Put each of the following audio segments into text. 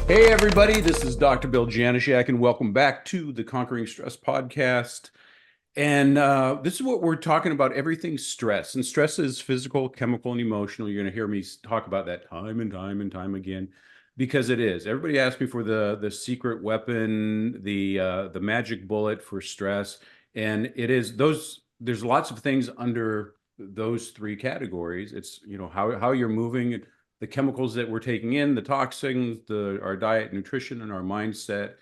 Hey, everybody, this is Dr. Bill Janishak, and welcome back to the Conquering Stress podcast. And this is what we're talking about, everything stress. And stress is physical, chemical, and emotional. You're going to hear me talk about that time and time and time again, because it is. Everybody asks me for the secret weapon, the magic bullet for stress. And it is those, there's lots of things under those three categories. It's, how you're moving, the chemicals that we're taking in, the toxins, our diet, nutrition, and our mindset.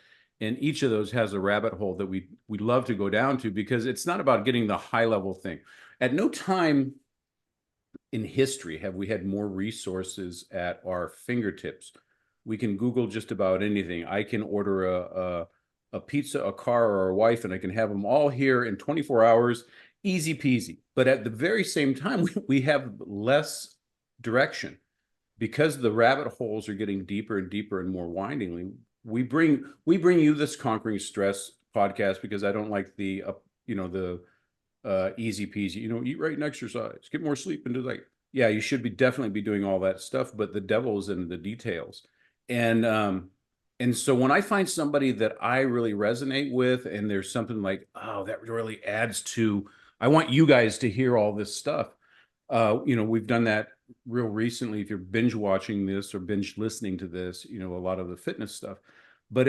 And each of those has a rabbit hole that we love to go down to, because it's not about getting the high level thing. At no time in history have we had more resources at our fingertips. We can Google just about anything. I can order a pizza, a car, or a wife, and I can have them all here in 24 hours, easy peasy. But at the very same time, we have less direction, because the rabbit holes are getting deeper and deeper and more windingly. We bring you this Conquering Stress podcast because I don't like the easy peasy, eat right and exercise, get more sleep, and do, like, yeah, you should be definitely be doing all that stuff, but the devil is in the details. And so when I find somebody that I really resonate with, and there's something like, oh, that really adds to, I want you guys to hear all this stuff. We've done that real recently. If you're binge watching this or binge listening to this, a lot of the fitness stuff. But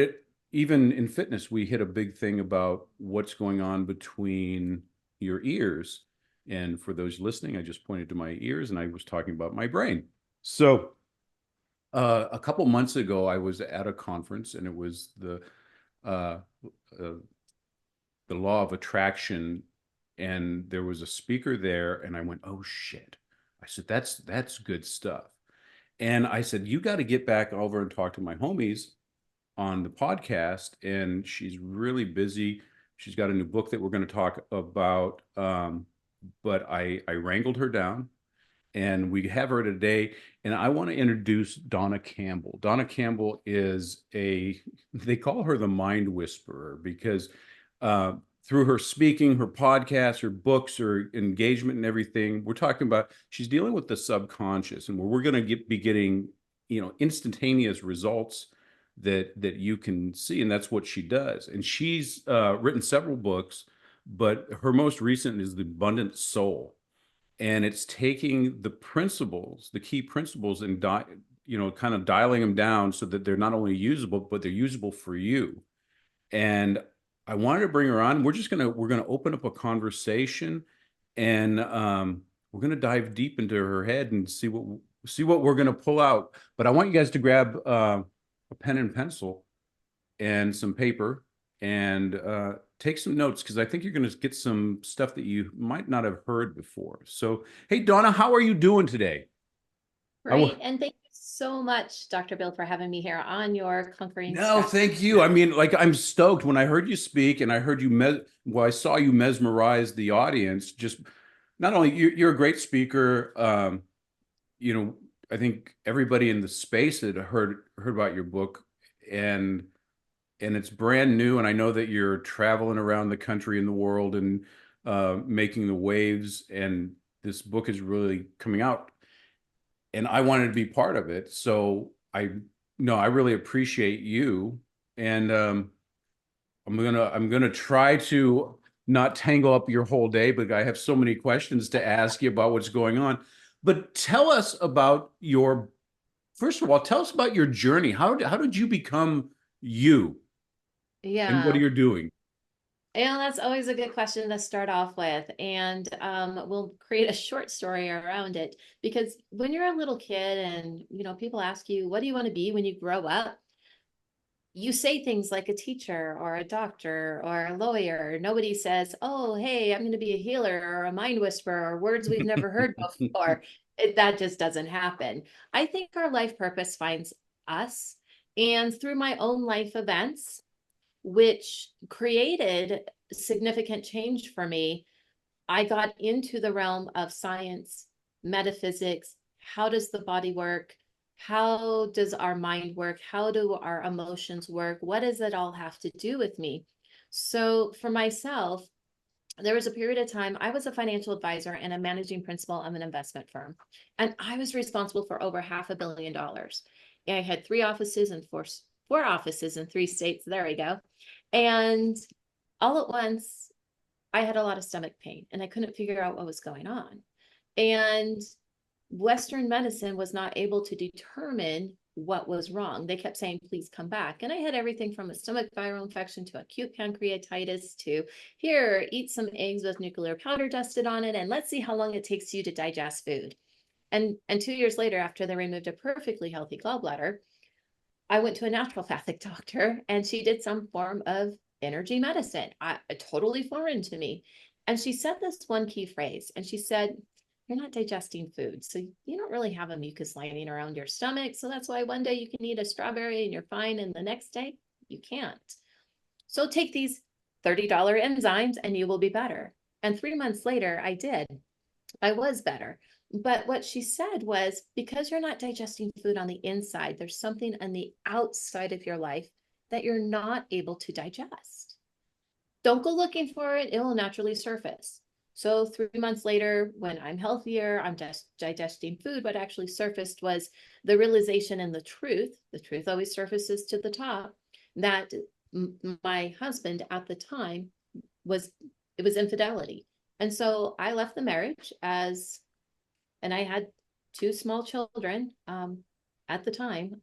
even in fitness, we hit a big thing about what's going on between your ears. And for those listening, I just pointed to my ears and I was talking about my brain. So a couple months ago, I was at a conference, and it was uh, uh, the law of attraction, and there was a speaker there, and I went, oh shit. I said, that's good stuff. And I said, you got to get back over and talk to my homies on the podcast. And she's really busy. She's got a new book that we're going to talk about. But I wrangled her down, and we have her today. And I want to introduce Dawna Campbell. Dawna Campbell is they call her the mind whisperer, because uh, through her speaking, her podcast, her books, her engagement, and everything, we're talking about, she's dealing with the subconscious, and where we're going to be getting, instantaneous results that you can see. And that's what she does. And she's written several books, but her most recent is The Abundant Soul. And it's taking the principles, the key principles, and kind of dialing them down so that they're not only usable, but they're usable for you. And I wanted to bring her on. We're gonna open up a conversation, and we're gonna dive deep into her head and see what we're gonna pull out. But I want you guys to grab a pen and pencil and some paper, and take some notes, because I think you're going to get some stuff that you might not have heard before. So, hey, Dawna, how are you doing today? Great. And thank you so much, Dr. Bill, for having me here on your Conquering No, Stress. thank you. I mean, like, I'm stoked when I heard you speak, and I heard I saw you mesmerize the audience. Just not only you're a great speaker. You know, I think everybody in the space had heard about your book, and it's brand new. And I know that you're traveling around the country and the world, and making the waves. And this book is really coming out, and I wanted to be part of it. So I really appreciate you. And I'm gonna try to not tangle up your whole day, but I have so many questions to ask you about what's going on. But tell us about first of all, tell us about your journey. How did you become you, and what are Yeah. you doing? And that's always a good question to start off with. And we'll create a short story around it, because when you're a little kid and, people ask you, what do you want to be when you grow up? You say things like a teacher or a doctor or a lawyer. Nobody says, oh, hey, I'm going to be a healer or a mind whisperer, or words we've never heard before. That just doesn't happen. I think our life purpose finds us. And through my own life events, which created significant change for me, I got into the realm of science, metaphysics. How does the body work? How does our mind work? How do our emotions work? What does it all have to do with me? So for myself, there was a period of time I was a financial advisor and a managing principal of an investment firm, and I was responsible for over $500 million. And I had 3 offices in 4 offices in 3 states. There we go. And all at once, I had a lot of stomach pain and I couldn't figure out what was going on. And Western medicine was not able to determine what was wrong. They kept saying, please come back. And I had everything from a stomach viral infection to acute pancreatitis to here, eat some eggs with nuclear powder dusted on it, and let's see how long it takes you to digest food. And 2 years later, after they removed a perfectly healthy gallbladder, I went to a naturopathic doctor and she did some form of energy medicine, totally foreign to me. And she said this one key phrase, and she said, you're not digesting food. So you don't really have a mucus lining around your stomach. So that's why one day you can eat a strawberry and you're fine. And the next day you can't. So take these $30 enzymes and you will be better. And 3 months later, I did. I was better. But what she said was, because you're not digesting food on the inside, there's something on the outside of your life that you're not able to digest. Don't go looking for it. It will naturally surface. So 3 months later, when I'm healthier, I'm just digesting food. What actually surfaced was the realization and the truth. The truth always surfaces to the top, that my husband at the time was infidelity. And so I left the marriage and I had 2 small children at the time,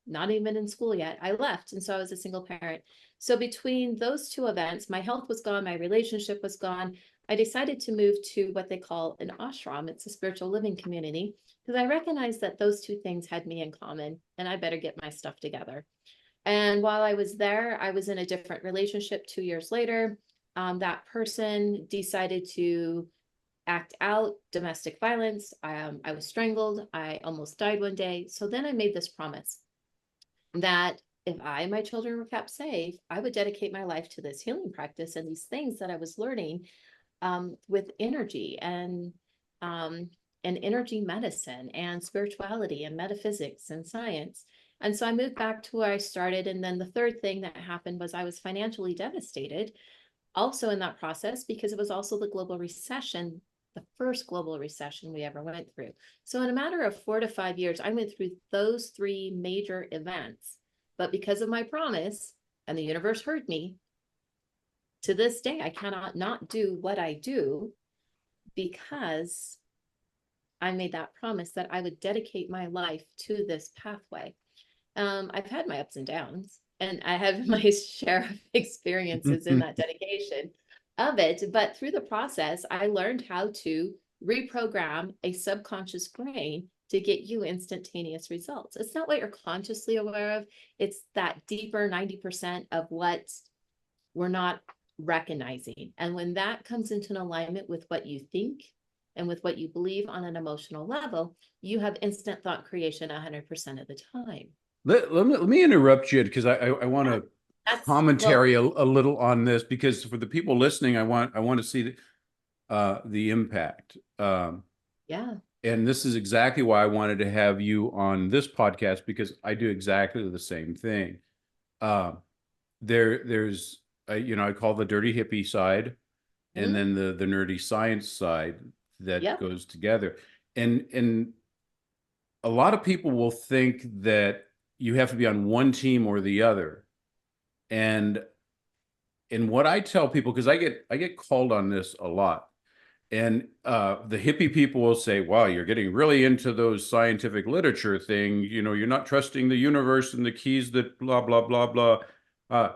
not even in school yet. I left. And so I was a single parent. So between those 2 events, my health was gone, my relationship was gone. I decided to move to what they call an ashram. It's a spiritual living community, because I recognized that those 2 things had me in common and I better get my stuff together. And while I was there, I was in a different relationship 2 years later. That person decided to act out domestic violence. I was strangled. I almost died one day. So then I made this promise that if I and my children were kept safe, I would dedicate my life to this healing practice and these things that I was learning with energy and energy medicine and spirituality and metaphysics and science. And so I moved back to where I started. And then the third thing that happened was I was financially devastated also in that process, because it was also the global recession, the first global recession we ever went through. So in a matter of 4 to 5 years, I went through those 3 major events. But because of my promise, and the universe heard me, to this day, I cannot not do what I do, because I made that promise that I would dedicate my life to this pathway. I've had my ups and downs, and I have my share of experiences in that dedication of it. But through the process, I learned how to reprogram a subconscious brain to get you instantaneous results. It's not what you're consciously aware of. It's that deeper 90% of what we're not recognizing. And when that comes into an alignment with what you think and with what you believe on an emotional level, you have instant thought creation 100% of the time. Let me interrupt you, because I want to commentary a little on this, because for the people listening, I want to see the impact. Yeah. And this is exactly why I wanted to have you on this podcast, because I do exactly the same thing. There's I call the dirty hippie side, and then the nerdy science side that goes together. And a lot of people will think that you have to be on one team or the other. And what I tell people, because I get called on this a lot, and the hippie people will say, wow, you're getting really into those scientific literature thing, you're not trusting the universe and the keys that blah blah blah blah.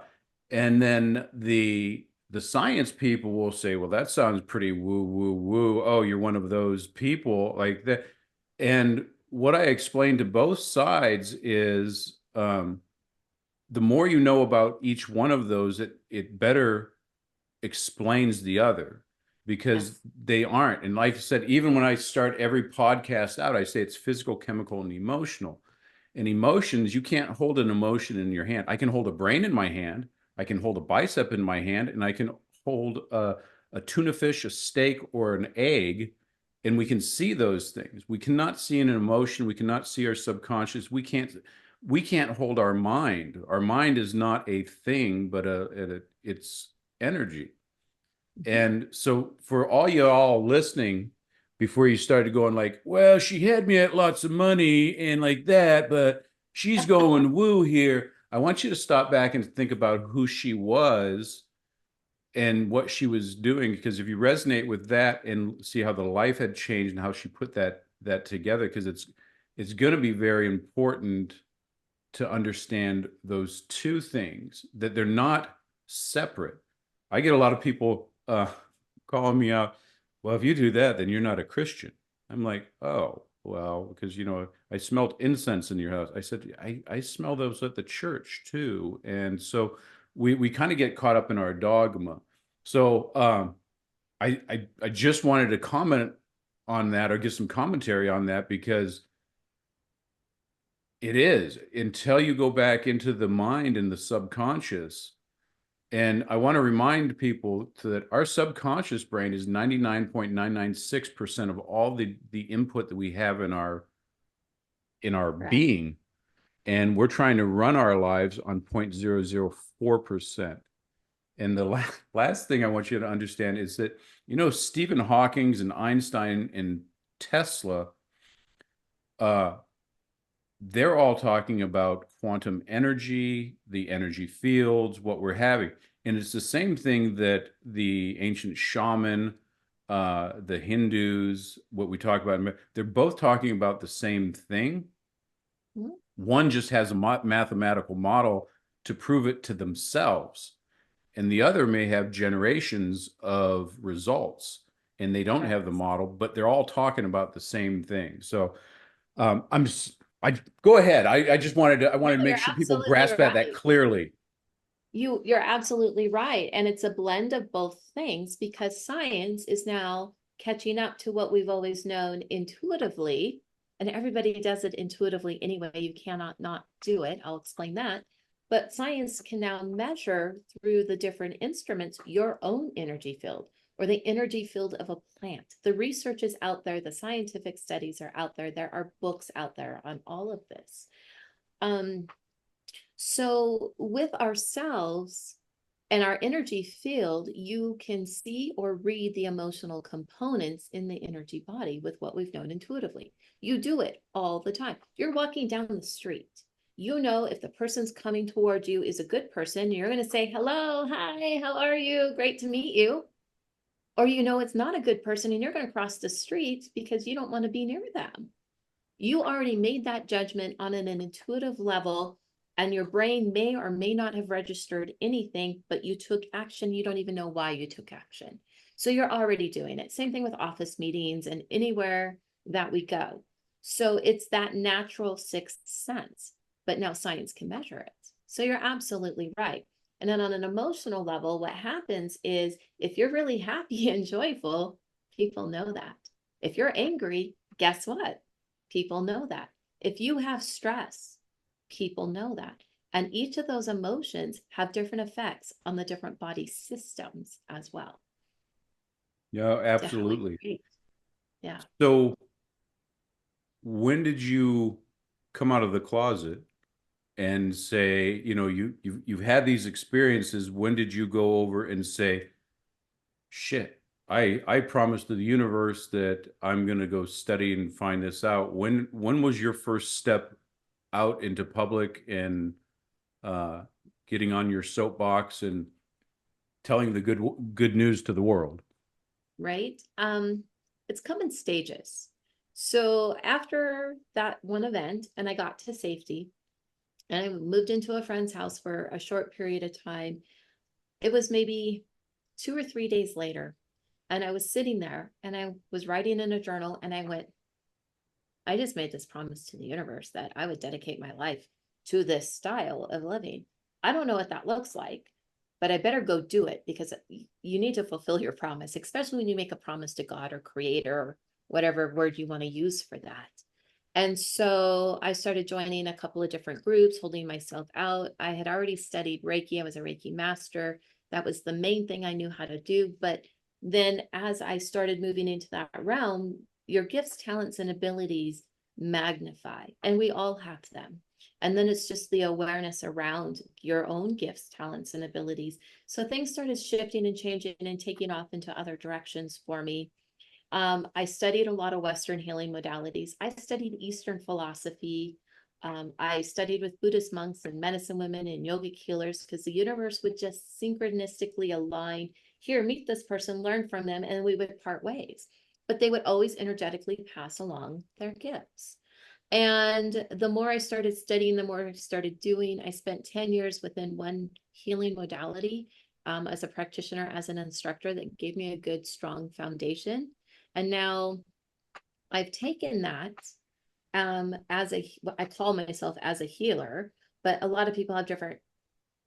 And then the science people will say, well, that sounds pretty woo woo woo. Oh, you're one of those people like that. And what I explain to both sides is, the more you know about each one of those, it better explains the other, because they aren't. And like I said, even when I start every podcast out, I say it's physical, chemical, and emotional. And emotions, you can't hold an emotion in your hand. I can hold a brain in my hand, I can hold a bicep in my hand, and I can hold a tuna fish, a steak, or an egg, and we can see those things. We cannot see an emotion. We cannot see our subconscious. We can't hold our mind. Our mind is not a thing, but it's energy. And so for all y'all listening, before you started going like, well, she had me at lots of money and like that, but she's going woo here. I want you to stop back and think about who she was and what she was doing, because if you resonate with that and see how the life had changed and how she put that together, because it's going to be very important to understand those two things, that they're not separate. I get a lot of people calling me out, well, if you do that, then you're not a Christian. I'm like, oh, well, because I smelled incense in your house. I said, I smell those at the church too. And so we kind of get caught up in our dogma. So I just wanted to comment on that, or give some commentary on that, because it is, until you go back into the mind and the subconscious. And I want to remind people that our subconscious brain is 99.996% of all the input that we have in our Correct. being. And we're trying to run our lives on 0.004%. And the last thing I want you to understand is that, Stephen Hawking's and Einstein and Tesla, they're all talking about quantum energy, the energy fields, what we're having. And it's the same thing that the ancient shaman, the Hindus, what we talk about, they're both talking about the same thing. Mhm. One just has a mathematical model to prove it to themselves, and the other may have generations of results, and they don't have the Correct. model, but they're all talking about the same thing. So I'm I go ahead. I just I No, wanted to make you're sure people absolutely grasp at that right. clearly. You're absolutely right. And it's a blend of both things, because science is now catching up to what we've always known intuitively. And everybody does it intuitively anyway. You cannot not do it. I'll explain that. But science can now measure through the different instruments your own energy field, or the energy field of a plant. The research is out there, the scientific studies are out there. There are books out there on all of this. Um, so with ourselves and our energy field, you can see or read the emotional components in the energy body with what we've known intuitively. You do it all the time. You're walking down the street. You know, if the person's coming towards you is a good person, you're going to say, hello, hi, how are you? Great to meet you. Or you know it's not a good person and you're going to cross the street because you don't want to be near them. You already made that judgment on an intuitive level, and your brain may or may not have registered anything, but you took action. You don't even know why you took action. So you're already doing it. Same thing with office meetings and anywhere that we go. So it's that natural sixth sense, but now science can measure it. So you're absolutely right. And then on an emotional level, what happens is if you're really happy and joyful, people know that. If you're angry, guess what? People know that. If you have stress, people know that. And each of those emotions have different effects on the different body systems as well. Yeah, Definitely absolutely. great. Yeah. So when did you come out of the closet and say, you've had these experiences? When did you go over and say, shit, I promised to the universe that I'm going to go study and find this out? When was your first step out into public and uh, getting on your soapbox and telling the good news to the world? Right. It's come in stages. So after that one event and I got to safety and I moved into a friend's house for a short period of time, it was maybe 2 or 3 days later. And I was sitting there and I was writing in a journal and I went, I just made this promise to the universe that I would dedicate my life to this style of living. I don't know what that looks like, but I better go do it, because you need to fulfill your promise, especially when you make a promise to God or creator or whatever word you want to use for that. And so I started joining a couple of different groups, holding myself out. I had already studied Reiki. I was a Reiki master. That was the main thing I knew how to do. But then as I started moving into that realm, your gifts, talents, and abilities magnify, and we all have them. And then it's just the awareness around your own gifts, talents, and abilities. So things started shifting and changing and taking off into other directions for me. I studied a lot of Western healing modalities. I studied Eastern philosophy. I studied with Buddhist monks and medicine women and yogic healers because the universe would just synchronistically align. Here, meet this person, learn from them, and we would part ways. But they would always energetically pass along their gifts. And the more I started studying, the more I started doing. I spent 10 years within one healing modality as a practitioner, as an instructor that gave me a good, strong foundation. And now I've taken that I call myself as a healer, but a lot of people have different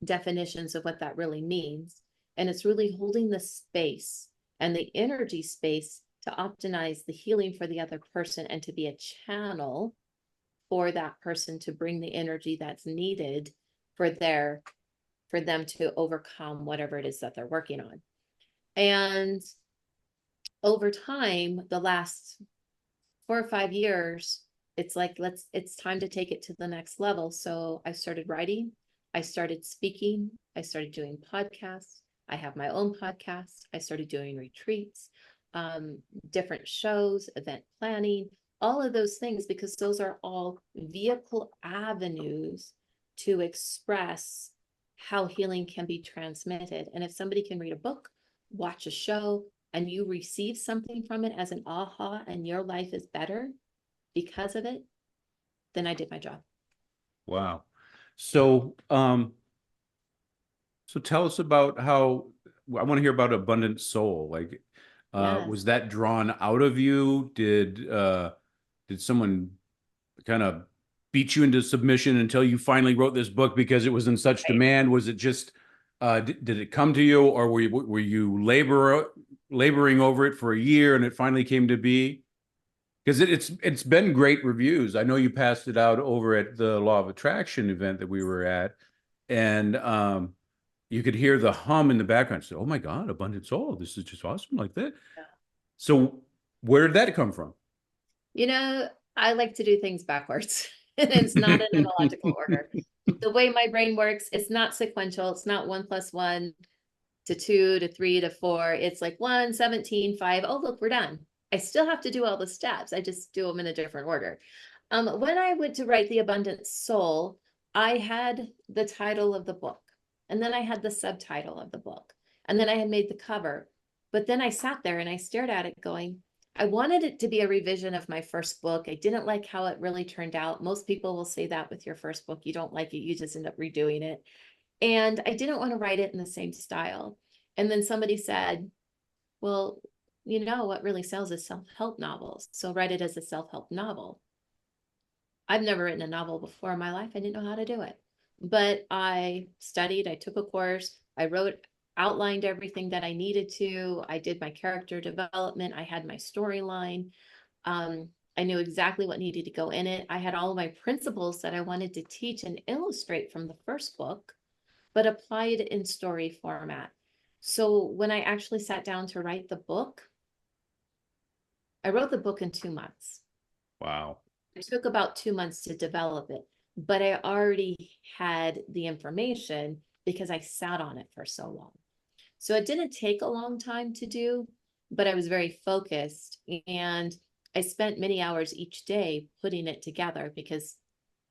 definitions of what that really means. And it's really holding the space and the energy space to optimize the healing for the other person and to be a channel for that person to bring the energy that's needed for them to overcome whatever it is that they're working on. And over time, the last 4 or 5 years, it's like, it's time to take it to the next level. So I started writing, I started speaking, I started doing podcasts. I have my own podcast. I started doing retreats, different shows, event planning, all of those things, because those are all vehicle avenues to express how healing can be transmitted. And if somebody can read a book, watch a show, and you receive something from it as an aha, and your life is better because of it, then I did my job. Wow. So, so tell us about how, I want to hear about Abundant Soul. Like, Yes. was that drawn out of you? Did someone kind of beat you into submission until you finally wrote this book because it was in such Right. demand? Was it just, did it come to you, or were you laboring over it for a year and it finally came to be? Because it's been great reviews. I know you passed it out over at the Law of Attraction event that we were at, and you could hear the hum in the background. So, oh my God, Abundant Soul, this is just awesome, like that. So, where did that come from? You know, I like to do things backwards. It's not in an illogical order. The way my brain works, it's not sequential. It's not 1 + 1 to 2 to 3 to 4. It's like 1, 17, 5. Oh, look, we're done. I still have to do all the steps. I just do them in a different order. When I went to write The Abundant Soul, I had the title of the book, and then I had the subtitle of the book, and then I had made the cover. But then I sat there and I stared at it going, I wanted it to be a revision of my first book. I didn't like how it really turned out. Most people will say that with your first book. You don't like it, you just end up redoing it. And I didn't want to write it in the same style. And then somebody said, well, what really sells is self-help novels. So write it as a self-help novel. I've never written a novel before in my life. I didn't know how to do it. But I studied, I took a course, I wrote, outlined everything that I needed to. I did my character development. I had my storyline. I knew exactly what needed to go in it. I had all of my principles that I wanted to teach and illustrate from the first book, but applied in story format. So when I actually sat down to write the book, I wrote the book in 2 months. Wow. It took about 2 months to develop it, but I already had the information because I sat on it for so long. So it didn't take a long time to do, but I was very focused, and I spent many hours each day putting it together because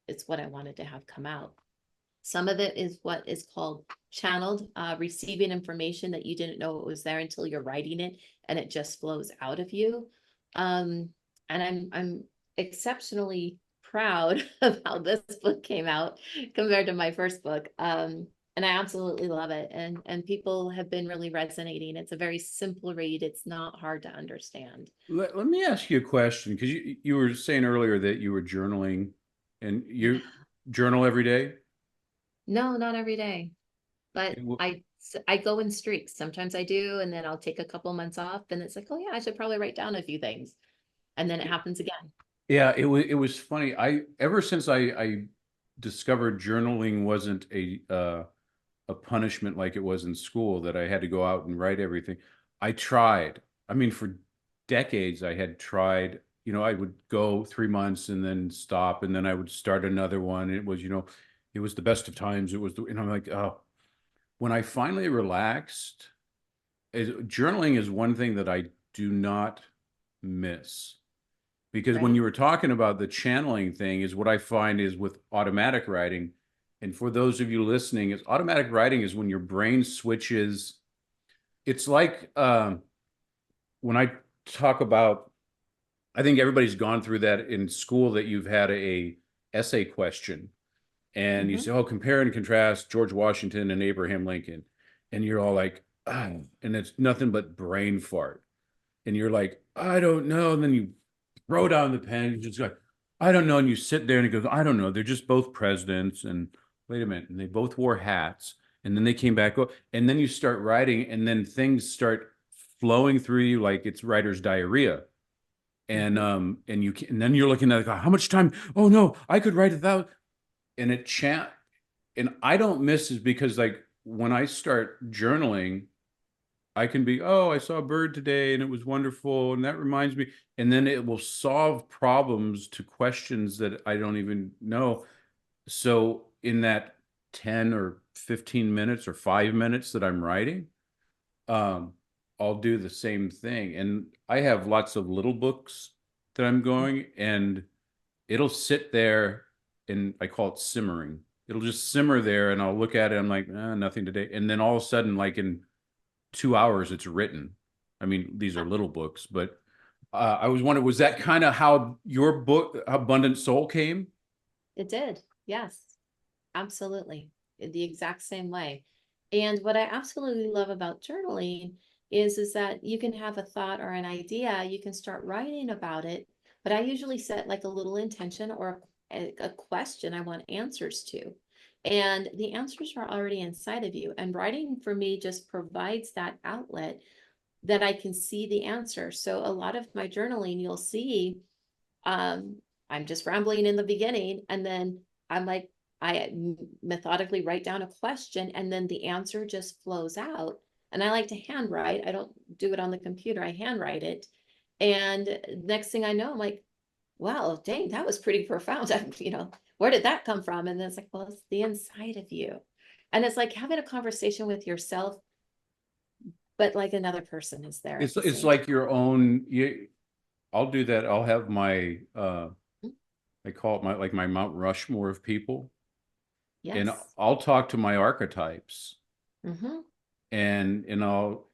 it's what I wanted to have come out. Some of it is what is called channeled, receiving information that you didn't know it was there until you're writing it, and it just flows out of you. And I'm exceptionally proud of how this book came out compared to my first book. And I absolutely love it. And people have been really resonating. It's a very simple read. It's not hard to understand. Let me ask you a question, because you were saying earlier that you were journaling, and you journal every day. No, not every day, but Okay, well, I go in streaks. Sometimes I do, and then I'll take a couple months off, and it's like, oh yeah, I should probably write down a few things, and then it happens again. yeah, it was funny. I ever since I discovered journaling wasn't a punishment like it was in school, that I had to go out and write everything. I tried. I mean, for decades I had tried. I would go 3 months and then stop, and then I would start another one. It was the best of times. And I'm like, oh, when I finally relaxed, journaling is one thing that I do not miss. because when Right. you were talking about the channeling thing, is what I find is with automatic writing. And for those of you listening, is automatic writing is when your brain switches. It's like when I talk about, I think everybody's gone through that in school, that you've had a essay question and you Hmm. say, oh, compare and contrast George Washington and Abraham Lincoln. And you're all like, ah, and it's nothing but brain fart. And you're like, I don't know. And then you throw down the pen and you just go, I don't know. And you sit there and it goes, I don't know. They're just both presidents. And wait a minute. And they both wore hats. And then they came back. And then you start writing, and then things start flowing through you like it's writer's diarrhea. Hmm. And then you're looking at it, how much time? Oh no, I could write without. And it chant. And I don't miss is because like when I start journaling, I can be, oh, I saw a bird today and it was wonderful. And that reminds me. And then it will solve problems to questions that I don't even know. So in that 10 or 15 minutes or 5 minutes that I'm writing, um, I'll do the same thing. And I have lots of little books that I'm going, and it'll sit there, and I call it simmering. It'll just simmer there and I'll look at it. I'm like, nothing today. And then all of a sudden, like in 2 hours, it's written. I mean, these are little books, but I was wondering, was that kind of how your book, Abundant Soul, came? It did. Yes, absolutely. In the exact same way. And what I absolutely love about journaling is that you can have a thought or an idea, you can start writing about it, but I usually set like a little intention or a question I want answers to. And the answers are already inside of you. And writing for me just provides that outlet that I can see the answer. So a lot of my journaling, you'll see, um, I'm just rambling in the beginning, and then I'm like, I methodically write down a question, and then the answer just flows out. And I like to handwrite. I don't do it on the computer. I handwrite it. And next thing I know, I'm like, wow, dang, that was pretty profound. Where did that come from? And then it's like, well, it's the inside of you. And it's like having a conversation with yourself, but like another person is there at the It's same time. like your own. I'll do that. I'll have my I call it my like my Mount Rushmore of people, and Yes. I'll talk to my archetypes, Hmm. and I'll,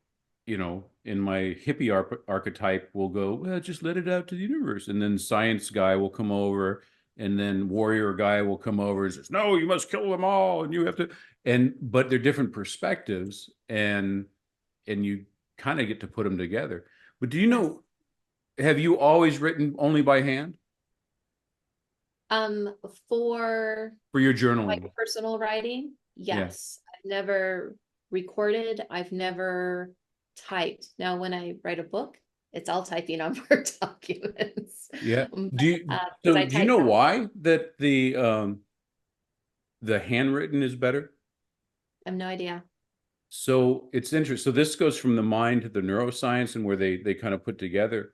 in my hippie archetype will go, well, just let it out to the universe. And then science guy will come over, and then warrior guy will come over and says, no, you must kill them all, and you have to. And but they're different perspectives, and you kind of get to put them together. But do you Yes. know, have you always written only by hand Um, for for your my journaling? personal writing, Yeah. yes. I've never recorded, I've never typed. Now, when I write a book, it's all typing on Word documents. Yeah. But, because So I do you type know fast, why that the handwritten is better? I have no idea. So it's interesting. So this goes from the mind to the neuroscience, and where they kind of put together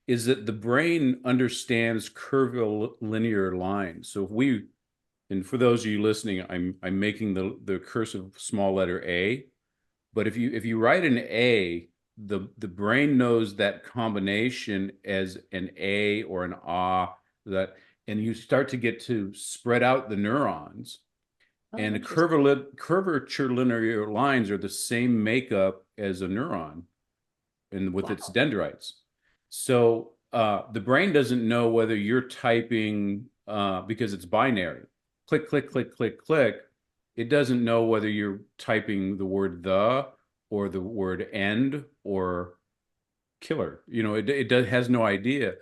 is that the brain understands curvilinear lines. So if we, and for those of you listening, I'm making the cursive small letter A. But if you write an A, the brain knows that combination as an A or an ah, that, and you start to get to spread out the neurons. Oh, And the interesting. curvature linear lines are the same makeup as a neuron, and with its Wow. dendrites. So the brain doesn't know whether you're typing because it's binary, click, click, click, click, click. It doesn't know whether you're typing the word the, or the word end, or killer. Has no idea.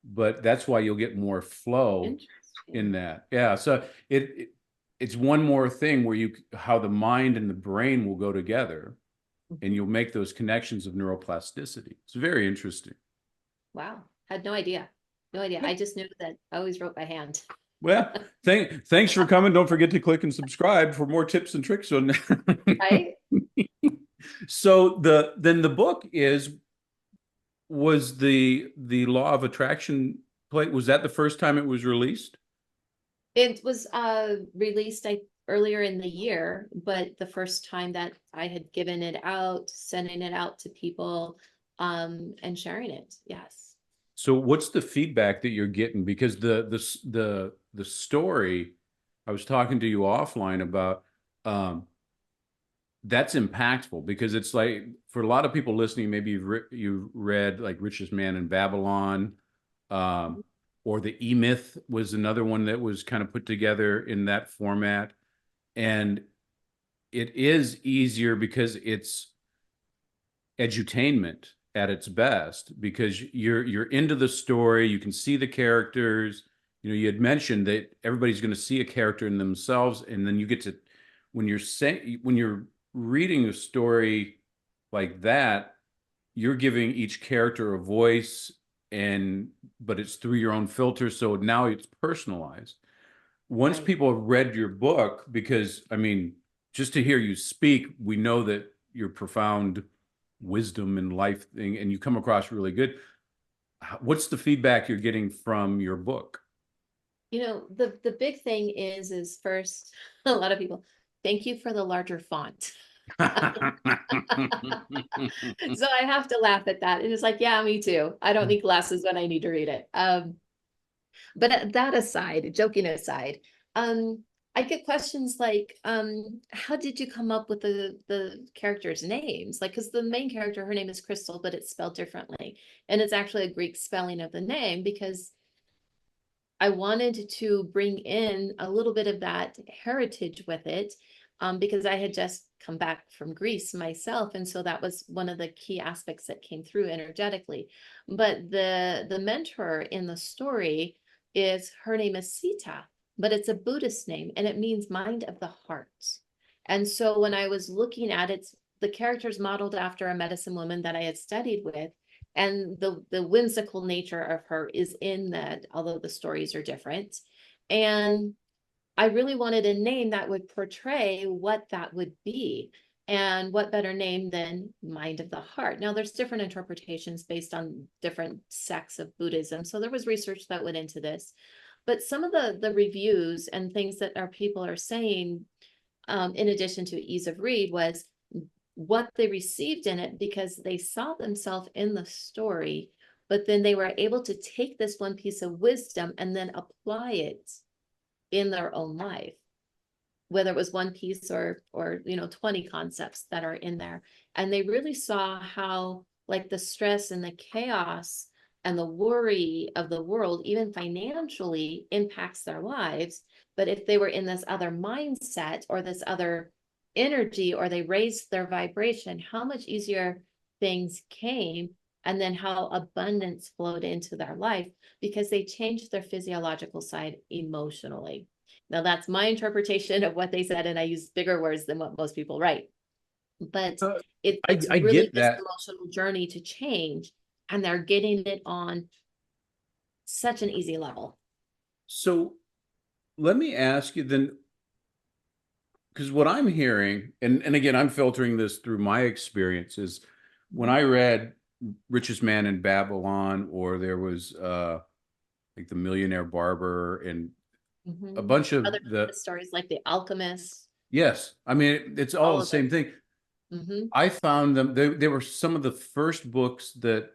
But that's why you'll get more flow in Interesting. that. Yeah. So it's one more thing where how the mind and the brain will go together, and Mhm. you'll make those connections of neuroplasticity. It's very interesting. Wow. Had no idea. No idea. I just knew that I always wrote by hand. Well, thanks for coming. Don't forget to click and subscribe for more tips and tricks on Right? so then the book was the law of attraction play. Was that the first time it was released? It was released earlier in the year, but the first time that I had given it out, sending it out to people, and sharing it. Yes. So what's the feedback that you're getting? Because the story I was talking to you offline about, um, that's impactful because it's like for a lot of people listening, maybe you read like Richest Man in Babylon, um, or the E-Myth was another one that was kind of put together in that format, and it is easier because it's edutainment at its best because you're into the story, you can see the characters. You had mentioned that everybody's going to see a character in themselves, and then you get to when you're reading a story like that, you're giving each character a voice, and but it's through your own filter, so now it's personalized. Once Right. people have read your book, because I mean, just to hear you speak, we know that your profound wisdom and life thing, and you come across really good. What's the feedback you're getting from your book? The big thing is first, a lot of people, thank you for the larger font. So I have to laugh at that. And it's like, yeah, me too. I don't need glasses when I need to read it. But that aside, joking aside, um, I get questions like, how did you come up with the characters' names? Like, because the main character, her name is Crystal, but it's spelled differently. And it's actually a Greek spelling of the name because I wanted to bring in a little bit of that heritage with it, because I had just come back from Greece myself, and so that was one of the key aspects that came through energetically. But the mentor in the story is her name is Sita, but it's a Buddhist name, and it means mind of the heart. And so when I was looking at it, the character's modeled after a medicine woman that I had studied with, and the whimsical nature of her is in that, although the stories are different. And I really wanted a name that would portray what that would be. And what better name than mind of the heart? Now, there's different interpretations based on different sects of Buddhism. So there was research that went into this. But some of the reviews and things that our people are saying, in addition to ease of read, was what they received in it because they saw themselves in the story, but then they were able to take this one piece of wisdom and then apply it in their own life, whether it was one piece or 20 concepts that are in there. And they really saw how like the stress and the chaos and the worry of the world, even financially, impacts their lives. But if they were in this other mindset or this other energy, or they raised their vibration, how much easier things came, and then how abundance flowed into their life because they changed their physiological side emotionally. Now that's my interpretation of what they said, and I use bigger words than what most people write. But Uh, it's I really get this that. emotional journey to change, and they're getting it on such an easy level. So let me ask you then, because what I'm hearing, and again, I'm filtering this through my experiences. When Mhm. I read Richest Man in Babylon, or there was like the Millionaire Barber, and a Mhm. bunch of Other the stories like The Alchemist, yes, I mean it's all all the of those. same thing. Hmm. I found them, they were some of the first books that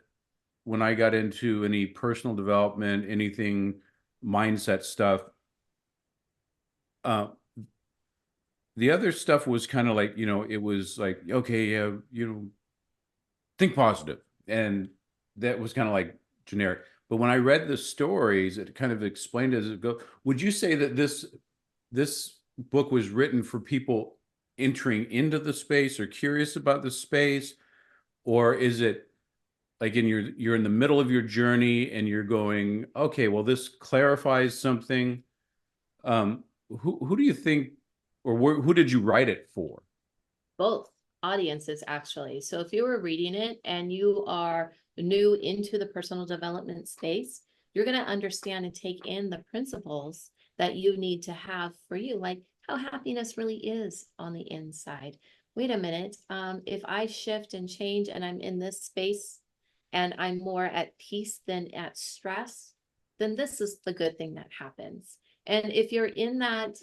when I got into any personal development, anything mindset stuff, uh, the other stuff was kind of like, it was like, okay, yeah, think positive. And that was kind of like generic. But when I read the stories, it kind of explained as it go. Would you say that this book was written for people entering into the space or curious about the space? Or is it like you're in the middle of your journey and you're going, okay, well, this clarifies something. Who do you think, or who did you write it for? Both audiences, actually. So if you were reading it and you are new into the personal development space, you're going to understand and take in the principles that you need to have for you, like how happiness really is on the inside. Wait a minute. If I shift and change and I'm in this space and I'm more at peace than at stress, then this is the good thing that happens. And if you're in that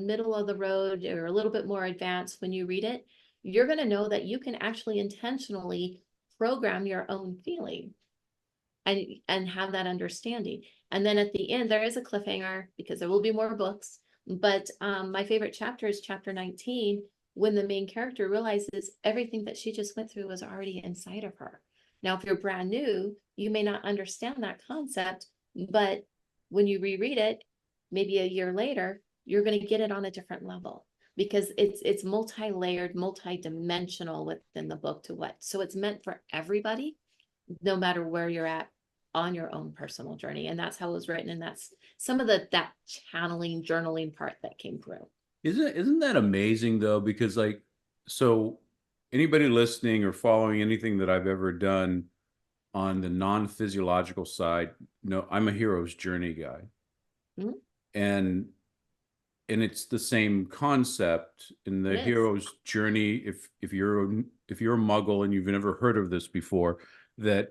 middle of the road or a little bit more advanced when you read it, you're going to know that you can actually intentionally program your own feeling. and have that understanding. And then at the end, there is a cliffhanger because there will be more books. But my favorite chapter is chapter 19, when the main character realizes everything that she just went through was already inside of her. Now, if you're brand new, you may not understand that concept, but when you reread it, maybe a year later, you're going to get it on a different level because it's multi-layered, multi-dimensional within the book to what. So it's meant for everybody, no matter where you're at on your own personal journey. And that's how it was written. And that's some of that channeling, journaling part that came through. Isn't that amazing though? Because like, so anybody listening or following anything that I've ever done on the non-physiological side, no, I'm a hero's journey guy. Mhm. And it's the same concept in It the is. hero's journey. If you're a muggle and you've never heard of this before, that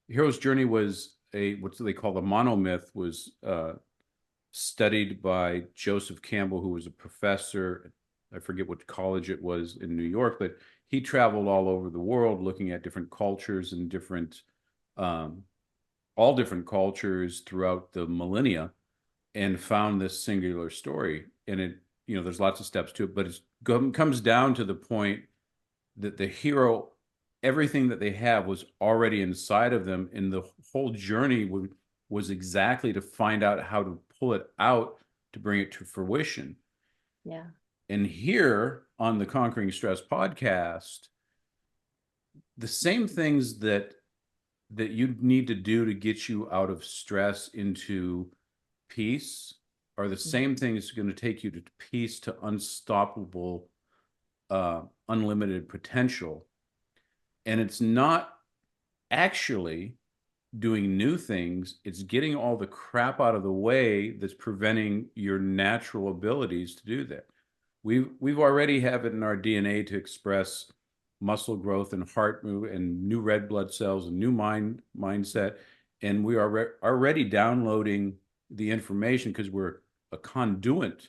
hero's journey was a what they call the monomyth, was studied by Joseph Campbell, who was a professor. I forget what college it was in New York, but he traveled all over the world looking at different cultures and different, um, all different cultures throughout the millennia, and found this singular story. And it, there's lots of steps to it, but it comes down to the point that the hero, everything that they have was already inside of them, and the whole journey was exactly to find out how to pull it out to bring it to fruition. Yeah. And here on the Conquering Stress podcast, the same things that you need to do to get you out of stress into peace are the Mhm. same things going to take you to peace, to unstoppable, unlimited potential. And it's not actually doing new things, it's getting all the crap out of the way that's preventing your natural abilities to do that. We've already have it in our DNA to express muscle growth and heart move and new red blood cells and new mindset, and we are already downloading the information because we're a conduit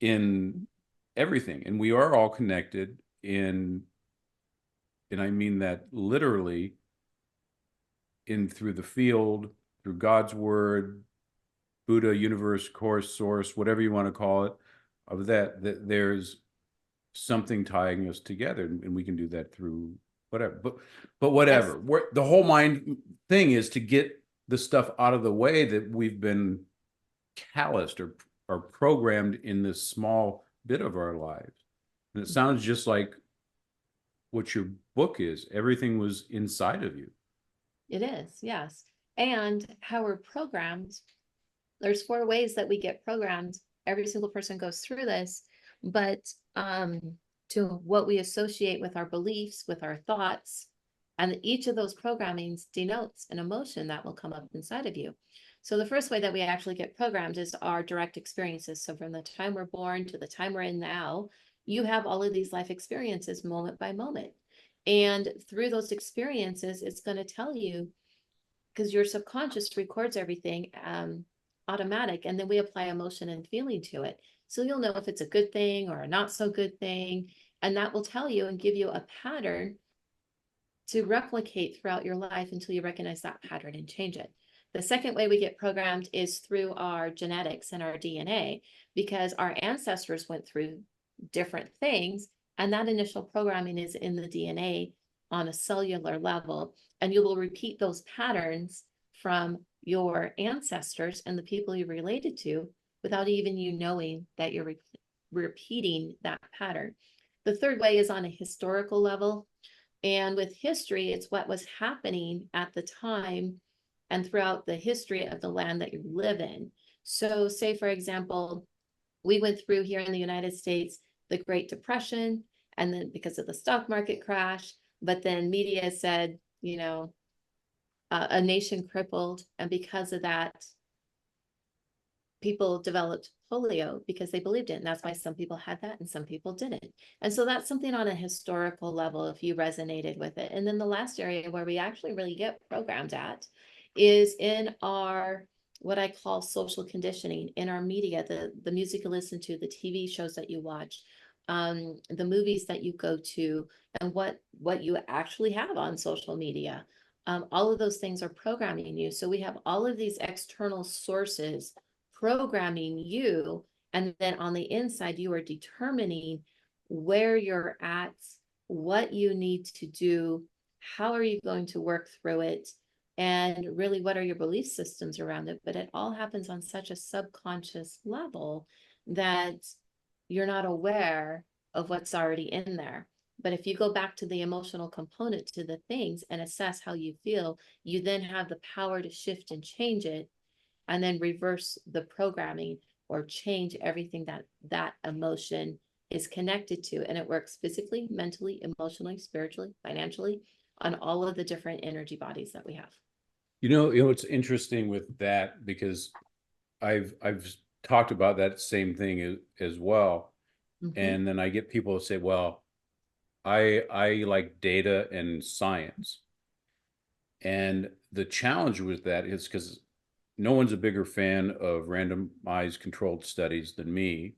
in everything, and we are all connected in, and I mean that literally, in through the field, through God's word, Buddha, universe, course, source, whatever you want to call it, of that there's something tying us together, and we can do that through whatever. But Yes, whatever. The whole mind thing is to get the stuff out of the way that we've been calloused or programmed in this small bit of our lives. And it sounds just like what your book is. Everything was inside of you. it is. Yes. And how we're programmed, there's 4 ways that we get programmed. Every single person goes through this, but to what we associate with our beliefs, with our thoughts, and each of those programmings denotes an emotion that will come up inside of you. So the first way that we actually get programmed is our direct experiences. So from the time we're born to the time we're in now, you have all of these life experiences moment by moment. And through those experiences, it's going to tell you, because your subconscious records everything automatic, and then we apply emotion and feeling to it. So you'll know if it's a good thing or a not so good thing, and that will tell you and give you a pattern to replicate throughout your life until you recognize that pattern and change it. The second way we get programmed is through our genetics and our DNA, because our ancestors went through different things, and that initial programming is in the DNA on a cellular level, and you will repeat those patterns from your ancestors and the people you're related to without even you knowing that you're repeating that pattern. The third way is on a historical level. And with history, it's what was happening at the time and throughout the history of the land that you live in. So, say, for example, we went through here in the United States the Great Depression, and then because of the stock market crash, but then media said, a nation crippled. And because of that, people developed polio because they believed it. And that's why some people had that and some people didn't. And so that's something on a historical level if you resonated with it. And then the last area where we actually really get programmed at is in our what I call social conditioning in our media, the music you listen to, the TV shows that you watch, the movies that you go to, and what you actually have on social media. All of those things are programming you. So we have all of these external sources programming you. And then on the inside, you are determining where you're at, what you need to do, how are you going to work through it, and really what are your belief systems around it. But it all happens on such a subconscious level that you're not aware of what's already in there. But if you go back to the emotional component to the things and assess how you feel, you then have the power to shift and change it, and then reverse the programming or change everything that that emotion is connected to. And it works physically, mentally, emotionally, spiritually, financially, on all of the different energy bodies that we have. It's interesting with that because I've talked about that same thing as well. Mhm. And then I get people to say, well, I like data and science. And the challenge with that is because no one's a bigger fan of randomized controlled studies than me,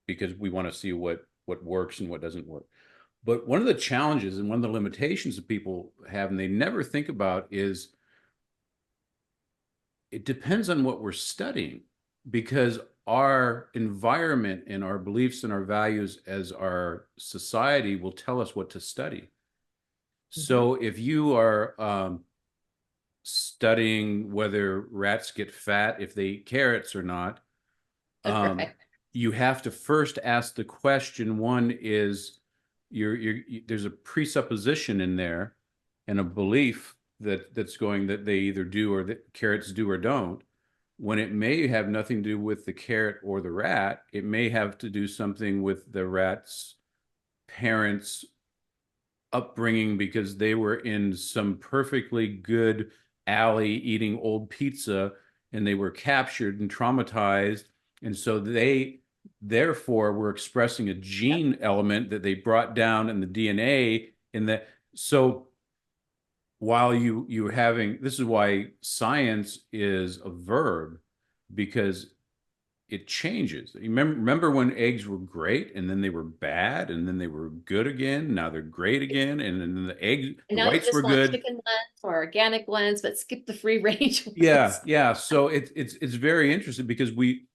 because we want to see what works and what doesn't work. But one of the challenges and one of the limitations that people have, and they never think about, is it depends on what we're studying, because our environment and our beliefs and our values as our society will tell us what to study. Mhm. So if you are studying whether rats get fat if they eat carrots or not, um, Right. you have to first ask the question. One is there's a presupposition in there and a belief that's going that they either do or that carrots do or don't, when it may have nothing to do with the carrot or the rat. It may have to do something with the rat's parents' upbringing, because they were in some perfectly good alley eating old pizza and they were captured and traumatized. And so they therefore were expressing a Yep. gene element that they brought down in the DNA in that. So while you're having, this is why science is a verb, because it changes. You remember when eggs were great and then they were bad and then they were good again. Now they're great again. And then And the now you whites were just want good. chicken blends or organic blends, but skip the free range Yeah. ones. Yeah. So it's very interesting because we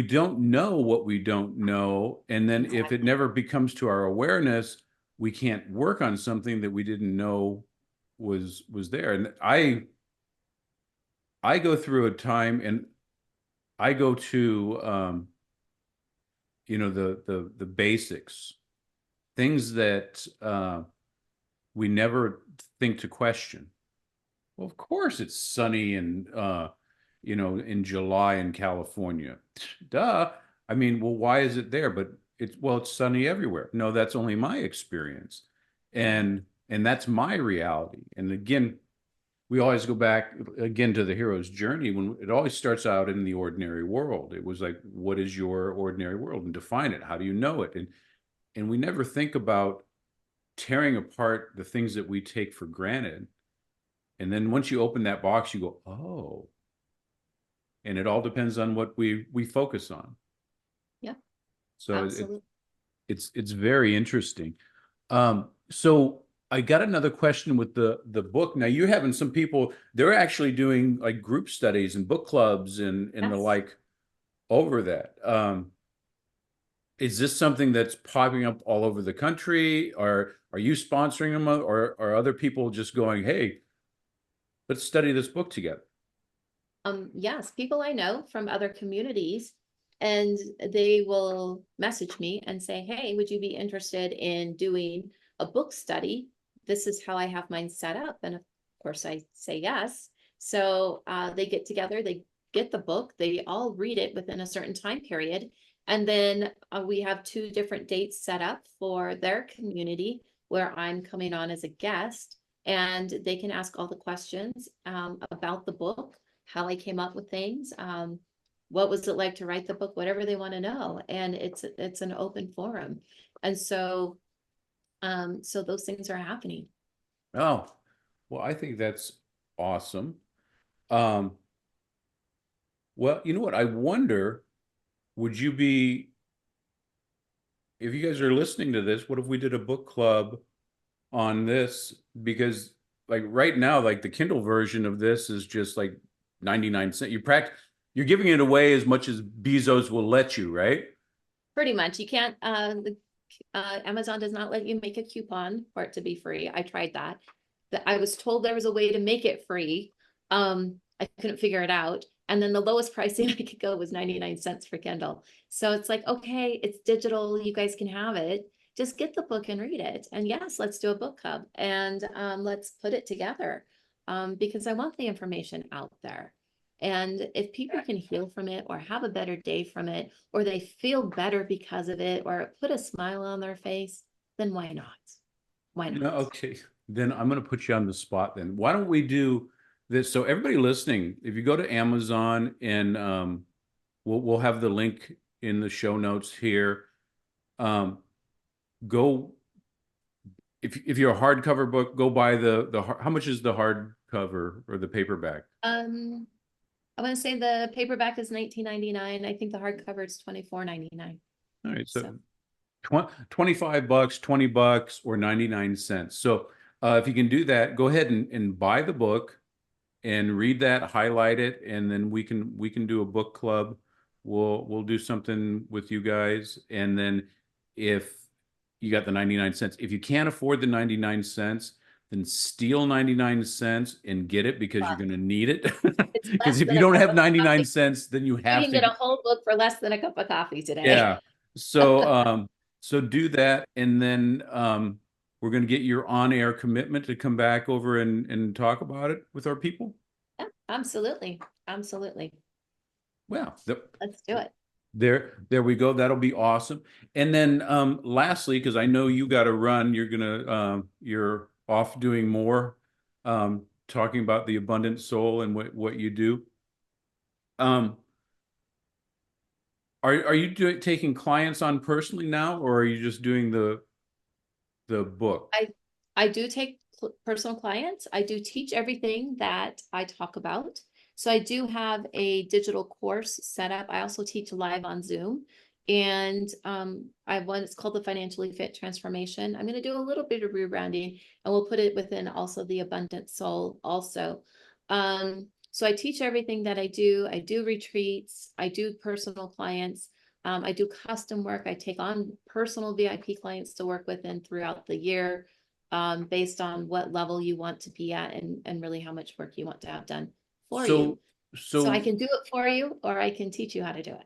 don't know what we don't know. And then if it Exactly. never becomes to our awareness, we can't work on something that we didn't know was there. And I go through a time and I go to the basics, things that we never think to question. Well, of course it's sunny and in July in California. Duh. I mean, well, why is it there? But it's sunny everywhere. No, that's only my experience. Yeah. And that's my reality. And again, we always go back again to the hero's journey, when it always starts out in the ordinary world. It was like, what is your ordinary world? And define it. How do you know it? And we never think about tearing apart the things that we take for granted. And then once you open that box, you go, oh, and it all depends on what we focus on. Yeah. So Absolutely. it's very interesting. So I got another question with the book. Now you're having some people, they're actually doing like group studies and book clubs and the Yes. like over that. Is this something that's popping up all over the country? Or are you sponsoring them, or are other people just going, hey, let's study this book together? Yes, people I know from other communities, and they will message me and say, hey, would you be interested in doing a book study? This is how I have mine set up. And of course, I say yes. So they get together, they get the book, they all read it within a certain time period. And then we have two different dates set up for their community where I'm coming on as a guest, and they can ask all the questions about the book, how I came up with things, what was it like to write the book, whatever they want to know. And it's an open forum. And so so those things are happening. Oh, well, I think that's awesome. Um, well, you know what? I wonder, would you be, if you guys are listening to this, what if we did a book club on this? Because like right now, like the Kindle version of this is just like 99 cents. You're giving it away as much as Bezos will let you, right? Pretty much. You can't, Amazon does not let you make a coupon for it to be free. I tried that. I was told there was a way to make it free. I couldn't figure it out. And then the lowest pricing I could go was 99 cents for Kindle. So it's like, okay, it's digital. You guys can have it. Just get the book and read it. And yes, let's do a book club and let's put it together because I want the information out there. And if people can heal from it or have a better day from it, or they feel better because of it, or put a smile on their face, then why not? Why No, not? okay. Then I'm going to put you on the spot then. Why don't we do this? So everybody listening, if you go to Amazon and we'll have the link in the show notes here. Go if you're a hardcover book, go buy how much is the hardcover or the paperback? I want to say the paperback is 19.99. I think the hardcover is 24.99. All right, so So 25 bucks, 20 bucks, or 99 cents. So if you can do that, go ahead and buy the book and read that, highlight it, and then we can do a book club. We'll do something with you guys. And then if you got the 99 cents, if you can't afford the 99 cents, then steal 99 cents and get it because you're going to need it. it's Because less if than you a don't cup have of 99 coffee. cents, then you You have can to get a get, whole book for less than a cup of coffee today. yeah. So do that, and then we're going to get your on-air commitment to come back over and talk about it with our people. Yeah, absolutely. Absolutely. Well, Let's do it. there we go. That'll be awesome. And then lastly, because I know you got to run, you're off doing more, talking about the abundant soul and what you do. Um, are you taking clients on personally now, or are you just doing the book? I do take personal clients. I do teach everything that I talk about. So I do have a digital course set up. I also teach live on Zoom. And I have one, it's called the Financially Fit Transformation. I'm going to do a little bit of rebranding and we'll put it within also the Abundant Soul also. So I teach everything that I do. I do retreats. I do personal clients. I do custom work. I take on personal VIP clients to work with and throughout the year, based on what level you want to be at and really how much work you want to have done for you. So So I so can do it for you, or I can teach you how to do it.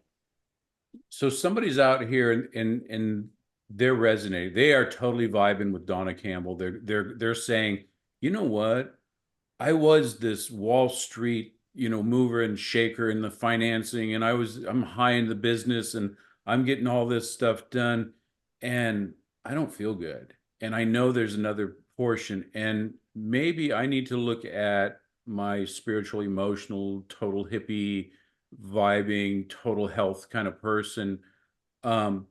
so somebody's out here and they're resonating. They are totally vibing with Dawna Campbell. They're saying, you know what? I was this Wall Street, mover and shaker in the financing, and I'm high in the business and I'm getting all this stuff done, and I don't feel good. And I know there's another portion, and maybe I need to look at my spiritual, emotional, total hippie, vibing, total health kind of person. Um,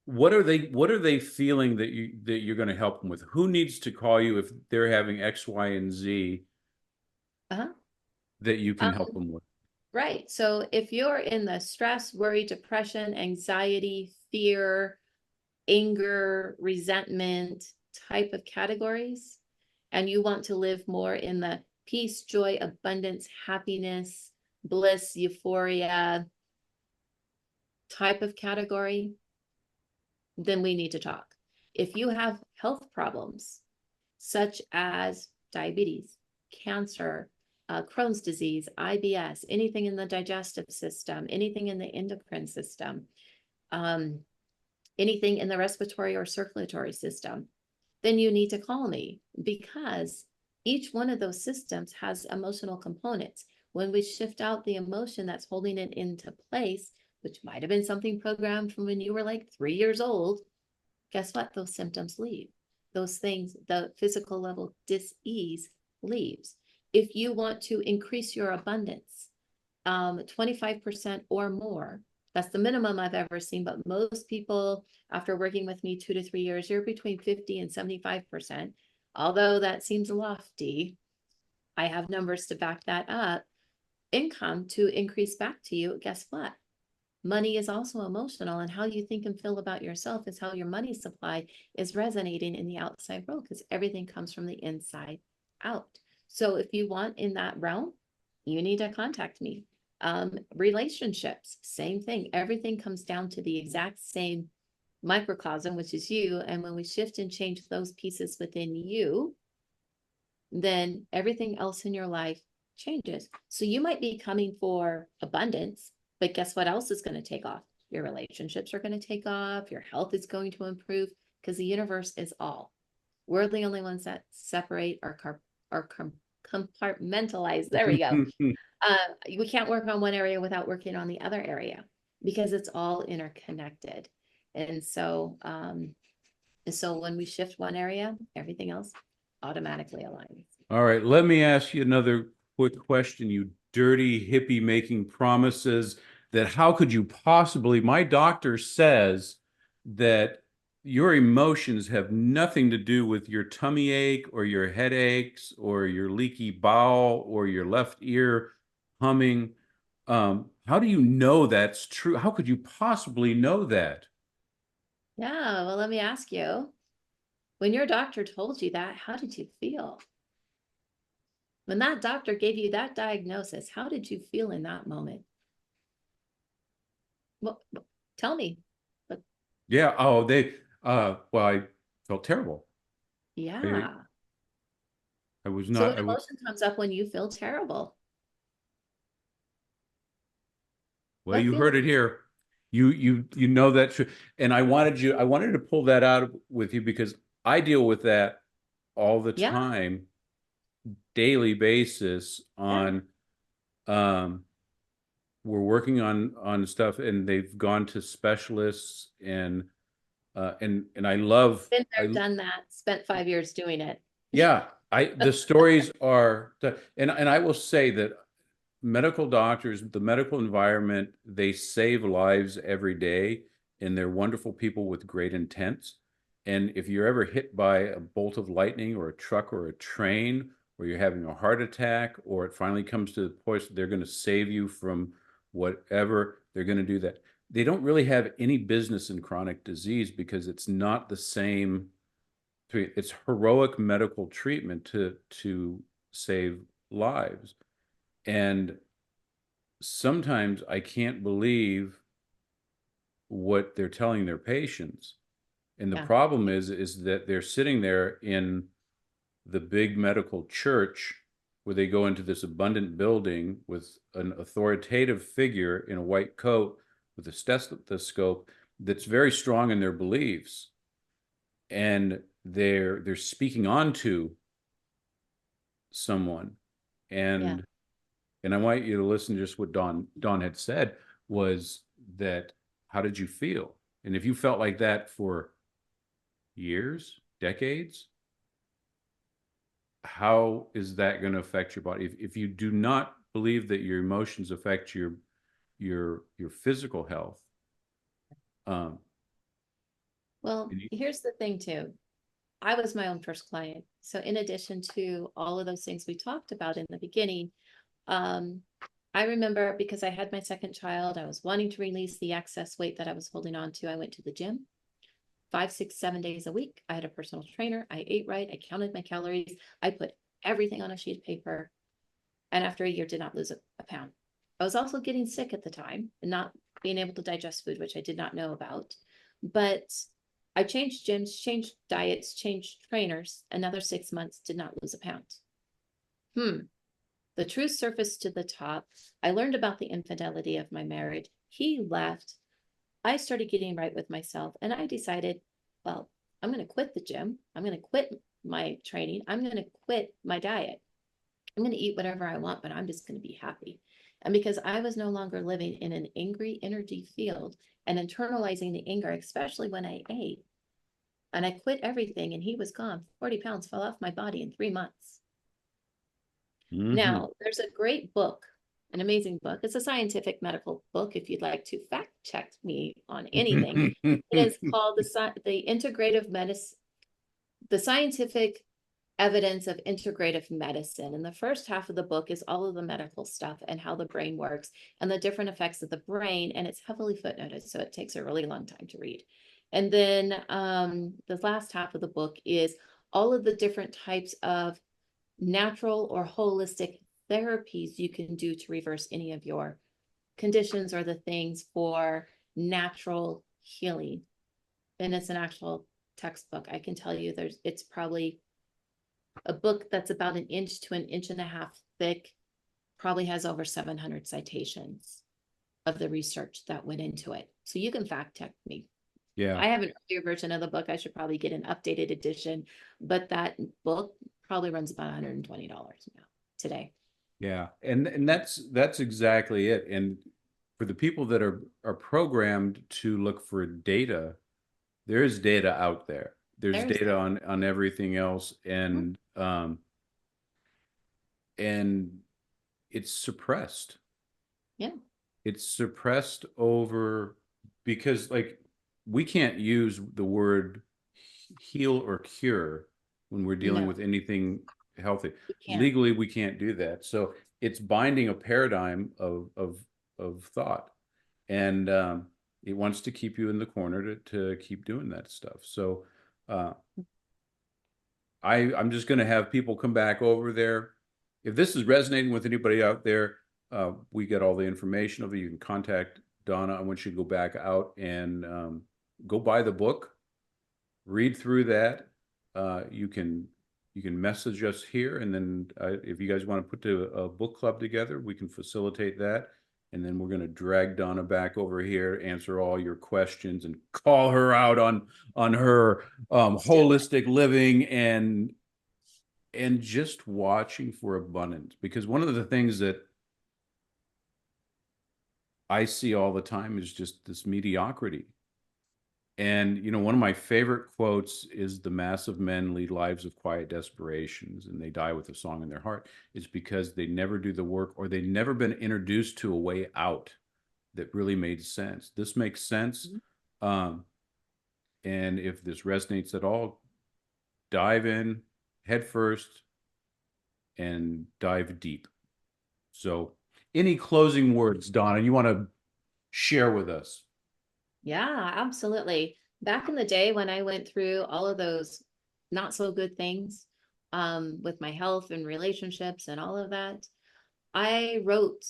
what are they feeling that you're going to help them with? Who needs to call you if they're having X, Y, and Z Uh-huh. that you can help Um, them with? right. So if you're in the stress, worry, depression, anxiety, fear, anger, resentment type of categories, and you want to live more in the peace, joy, abundance, happiness, bliss, euphoria type of category, then we need to talk. If you have health problems, such as diabetes, cancer, Crohn's disease, IBS, anything in the digestive system, anything in the endocrine system, um, anything in the respiratory or circulatory system, then you need to call me because each one of those systems has emotional components. When we shift out the emotion that's holding it into place, which might have been something programmed from when you were like 3 years old, guess what? Those symptoms leave. Those things, the physical level dis-ease leaves. If you want to increase your abundance, 25% or more, that's the minimum I've ever seen, but most people, after working with me 2 to 3 years, you're between 50 and 75%. Although that seems lofty, I have numbers to back that up. Income to increase back to you, guess what? money is also emotional, and how you think and feel about yourself is how your money supply is resonating in the outside world, because everything comes from the inside out. So if you want in that realm, you need to contact me. Relationships, same thing. Everything comes down to the exact same microcosm, which is you. And when we shift and change those pieces within you, then everything else in your life changes. So you might be coming for abundance, but guess what else is going to take off? Your relationships are going to take off, your health is going to improve, because the universe is all. We're the only ones that separate or compartmentalize. There we go. We can't work on one area without working on the other area, because it's all interconnected. And so when we shift one area, everything else automatically aligns. All right, let me ask you another quick question, you dirty hippie making promises that how could you possibly, my doctor says that your emotions have nothing to do with your tummy ache or your headaches or your leaky bowel or your left ear humming. How do you know that's true? How could you possibly know that? Yeah, well, let me ask you, when your doctor told you that, how did you feel? When that doctor gave you that diagnosis, how did you feel in that moment? Well, tell me. But Yeah. Well, I felt terrible. I, yeah. I was So not, what emotion comes up when you feel terrible? well, What you heard feeling? it here. You know that true. And I wanted to pull that out with you because I deal with that all the Yeah, time, daily basis yeah. on we're working on stuff and they've gone to specialists and I love Been there, I done that, spent 5 years doing it. yeah, I the stories are and I will say that medical doctors, the medical environment, they save lives every day, and they're wonderful people with great intents. And if you're ever hit by a bolt of lightning or a truck or a train, or you're having a heart attack, or it finally comes to the point that they're going to save you from whatever, they're going to do that. They don't really have any business in chronic disease because it's not the same. It's heroic medical treatment to save lives. And sometimes I can't believe what they're telling their patients. And the Yeah, problem is that they're sitting there in the big medical church where they go into this abundant building with an authoritative figure in a white coat with a stethoscope that's very strong in their beliefs, and they're speaking on to someone. yeah. And I want you to listen to just what Dawn had said was that how did you feel? And if you felt like that for years, decades, how is that going to affect your body? If you do not believe that your emotions affect your physical health, um, Well, and you, here's the thing too. I was my own first client. So in addition to all of those things we talked about in the beginning, um, I remember because I had my second child, I was wanting to release the excess weight that I was holding on to. I went to the gym 5, 6, 7 days a week. I had a personal trainer. I ate right. I counted my calories. I put everything on a sheet of paper. And after a year, did not lose a pound. I was also getting sick at the time and not being able to digest food, which I did not know about. But I changed gyms, changed diets, changed trainers. Another 6 months, did not lose a pound. The truth surfaced to the top. I learned about the infidelity of my marriage. He left. I started getting right with myself, and I decided, well, I'm going to quit the gym. I'm going to quit my training. I'm going to quit my diet. I'm going to eat whatever I want, but I'm just going to be happy. And because I was no longer living in an angry energy field and internalizing the anger, especially when I ate, and I quit everything and he was gone, 40 pounds fell off my body in 3 months. mm-hmm. Now, there's a great book, an amazing book. It's a scientific medical book. If you'd like to fact check me on anything, it is called the Integrative Medicine, the Scientific evidence of integrative medicine. And the first half of the book is all of the medical stuff and how the brain works and the different effects of the brain. And it's heavily footnoted, so it takes a really long time to read. And then the last half of the book is all of the different types of natural or holistic therapies you can do to reverse any of your conditions or the things for natural healing. And it's an actual textbook. I can tell you it's probably a book that's about 1 to 1.5 inches thick, probably has over 700 citations of the research that went into it. So you can fact check me. Yeah. I have an earlier version of the book. I should probably get an updated edition, but that book probably runs about $120 now today. Yeah. And that's exactly it. And for the people that are programmed to look for data, there is data out there. There's data on everything else. And it's suppressed. Yeah. It's suppressed over because like we can't use the word heal or cure when we're dealing with anything healthy. Legally, we can't do that. So it's binding a paradigm of thought. And it wants to keep you in the corner to keep doing that stuff. So I'm just going to have people come back over there. If this is resonating with anybody out there, we get all the information of it. You can contact Dawna. I want you to go back out and go buy the book, read through that. You can message us here, and then if you guys want to put a book club together, we can facilitate that. And then we're going to drag Dawna back over here, answer all your questions, and call her out on her holistic living and just watching for abundance. Because one of the things that I see all the time is just this mediocrity. And, you know, one of my favorite quotes is the massive men lead lives of quiet desperations and they die with a song in their heart. It's because they never do the work, or they've never been introduced to a way out that really made sense. This makes sense. And if this resonates at all, dive in head first and dive deep. So any closing words, Dawna, you want to share with us? Yeah, absolutely. Back in the day when I went through all of those not so good things with my health and relationships and all of that, I wrote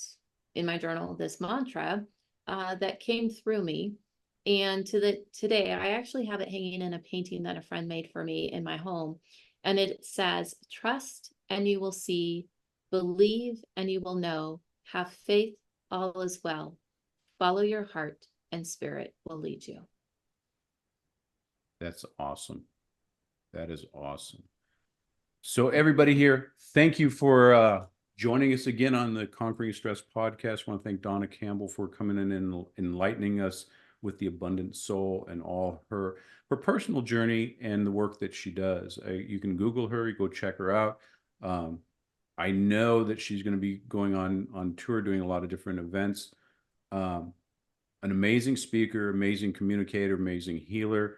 in my journal this mantra that came through me. And today, I actually have it hanging in a painting that a friend made for me in my home. And it says, trust and you will see, believe and you will know, have faith, all is well. Follow your heart and spirit will lead you. That's awesome. That is awesome. So everybody here, thank you for joining us again on the Conquering Stress podcast. I want to thank Dawna Campbell for coming in and enlightening us with the abundant soul and all her personal journey and the work that she does. You can Google her, you go check her out. I know that she's going to be going on tour, doing a lot of different events. An amazing speaker, amazing communicator, amazing healer.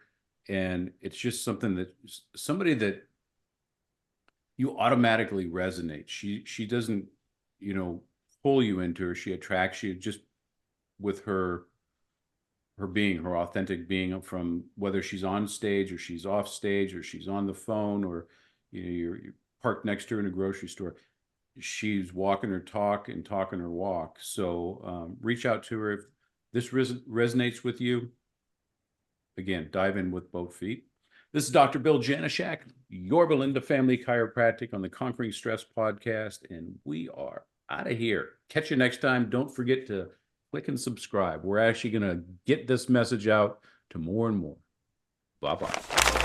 And it's just something that somebody that you automatically resonate. She doesn't, you know, pull you into her. She attracts you just with her being, her authentic being, from whether she's on stage or she's off stage or she's on the phone, or you know, you're parked next to her in a grocery store. She's walking her talk and talking her walk. So reach out to her if this resonates with you. Again, dive in with both feet. This is Dr. Bill Janishak, your Belinda Family Chiropractic, on the Conquering Stress podcast, and we are out of here. Catch you next time. Don't forget to click and subscribe. We're actually going to get this message out to more and more. Bye-bye.